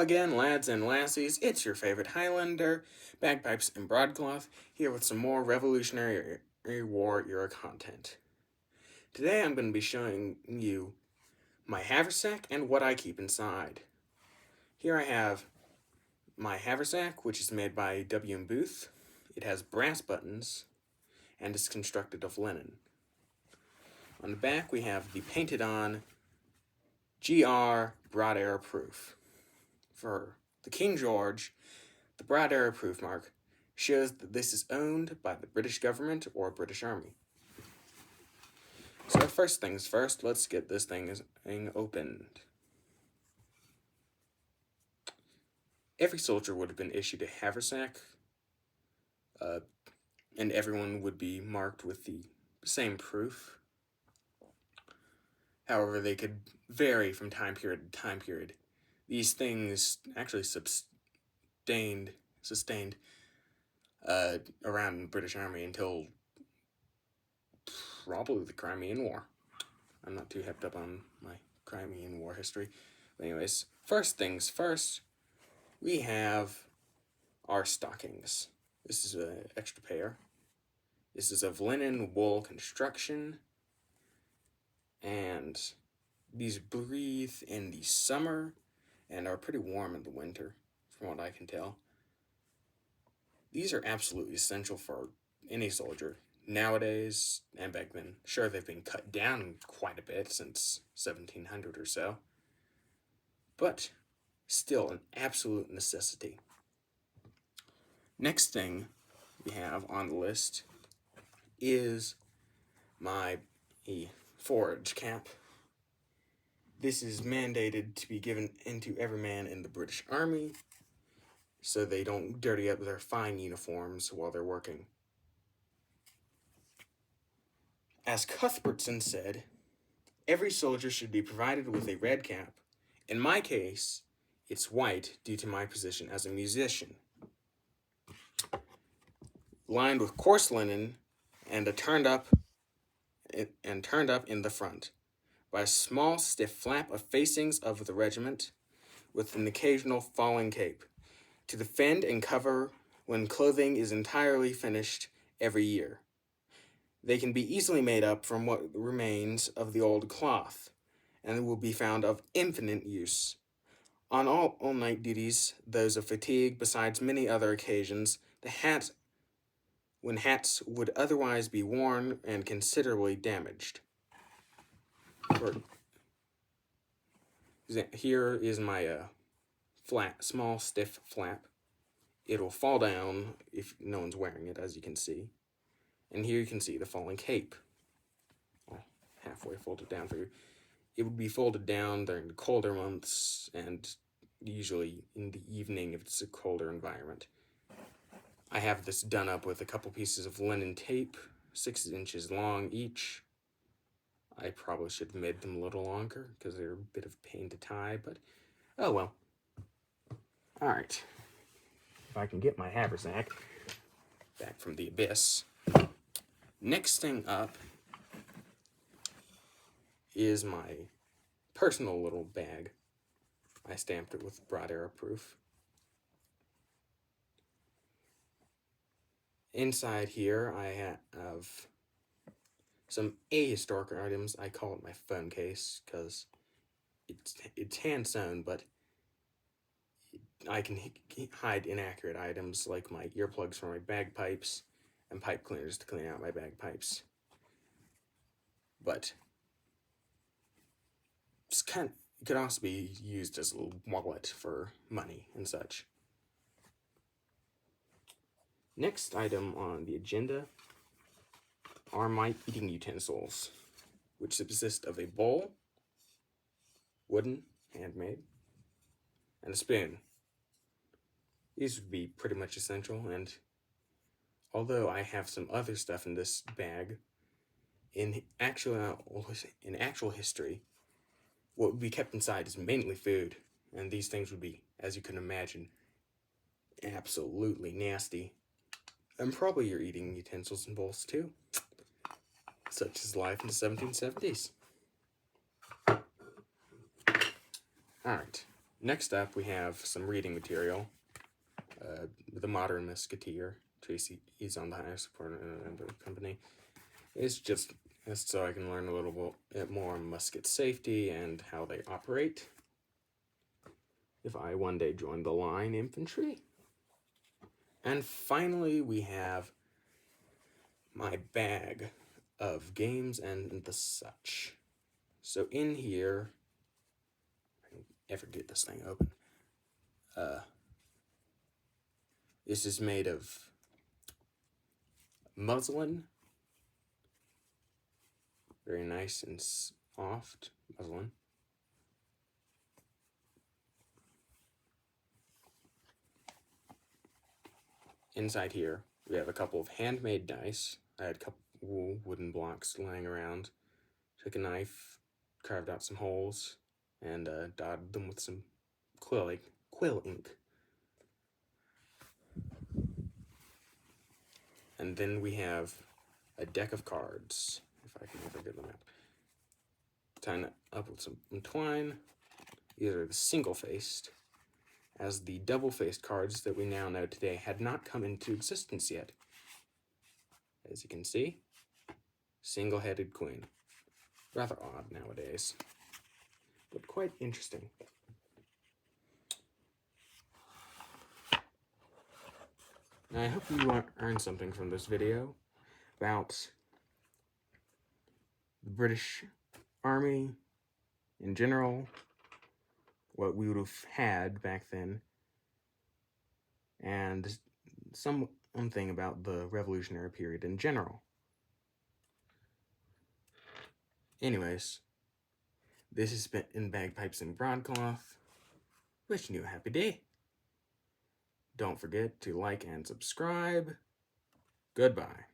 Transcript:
again, lads and lassies, it's your favorite Highlander, bagpipes and broadcloth, here with some more Revolutionary War era content. Today I'm going to be showing you my haversack and what I keep inside. Here I have my haversack, which is made by W. Booth. It has brass buttons and is constructed of linen. On the back we have the painted on GR Broad Arrow Proof. For the King George, the Broad Arrow Proof mark shows that this is owned by the British government or British Army. So first things first, let's get this thing opened. Every soldier would have been issued a haversack, and everyone would be marked with the same proof. However, they could vary from time period to time period. These things actually sustained around the British Army until probably the Crimean War. I'm not too hepped up on my Crimean War history. But anyways, first things first, we have our stockings. This is an extra pair. This is of linen wool construction, and these breathe in the summer and are pretty warm in the winter, from what I can tell. These are absolutely essential for any soldier nowadays and back then. Sure, they've been cut down quite a bit since 1700 or so, but still an absolute necessity. Next thing we have on the list is my forage cap. This is mandated to be given into every man in the British Army so they don't dirty up their fine uniforms while they're working. As Cuthbertson said, every soldier should be provided with a red cap. In my case, it's white due to my position as a musician. Lined with coarse linen and turned up in the front by a small stiff flap of facings of the regiment with an occasional falling cape to defend and cover when clothing is entirely finished every year. They can be easily made up from what remains of the old cloth, and will be found of infinite use. On all night duties, those of fatigue, besides many other occasions, when hats would otherwise be worn and considerably damaged. Here is my small, stiff flap. It will fall down if no one's wearing it, as you can see. And here you can see the falling cape. Halfway folded down for you. It would be folded down during the colder months and usually in the evening if it's a colder environment. I have this done up with a couple pieces of linen tape, 6 inches long each. I probably should have made them a little longer because they're a bit of a pain to tie, but oh well. Alright. If I can get my haversack back from the abyss. Next thing up is my personal little bag. I stamped it with Broad Arrow Proof. Inside here I have some ahistoric items. I call it my phone case because it's hand sewn, but I can hide inaccurate items like my earplugs for my bagpipes and pipe cleaners to clean out my bagpipes. But it could also be used as a little wallet for money and such. Next item on the agenda are my eating utensils, which consist of a bowl, wooden, handmade, and a spoon. These would be pretty much essential, and although I have some other stuff in this bag, in actual history, what would be kept inside is mainly food, and these things would be, as you can imagine, absolutely nasty. And probably your eating utensils and bowls too. Such is life in the 1770s. Alright. Next up, we have some reading material. The Modern Musketeer. Tracy, he's on the highest support member of the company. It's just so I can learn a little bit more on musket safety and how they operate if I one day join the line infantry. And finally, we have my bag of games and the such. So in here, if I can ever get this thing open, this is made of muslin, very nice and soft muslin. Inside here, we have a couple of handmade dice. I had a couple wooden blocks laying around. Took a knife, carved out some holes, and dotted them with some quill ink. And then we have a deck of cards, if I can ever get them out. Tying it up with some twine. These are the single-faced, as the double-faced cards that we now know today had not come into existence yet. As you can see, single-headed queen. Rather odd nowadays, but quite interesting. Now, I hope you learned something from this video about the British Army in general, what we would have had back then, and something about the Revolutionary period in general. Anyways, this has been Bagpipes and Broadcloth. Wishing you a happy day. Don't forget to like and subscribe. Goodbye.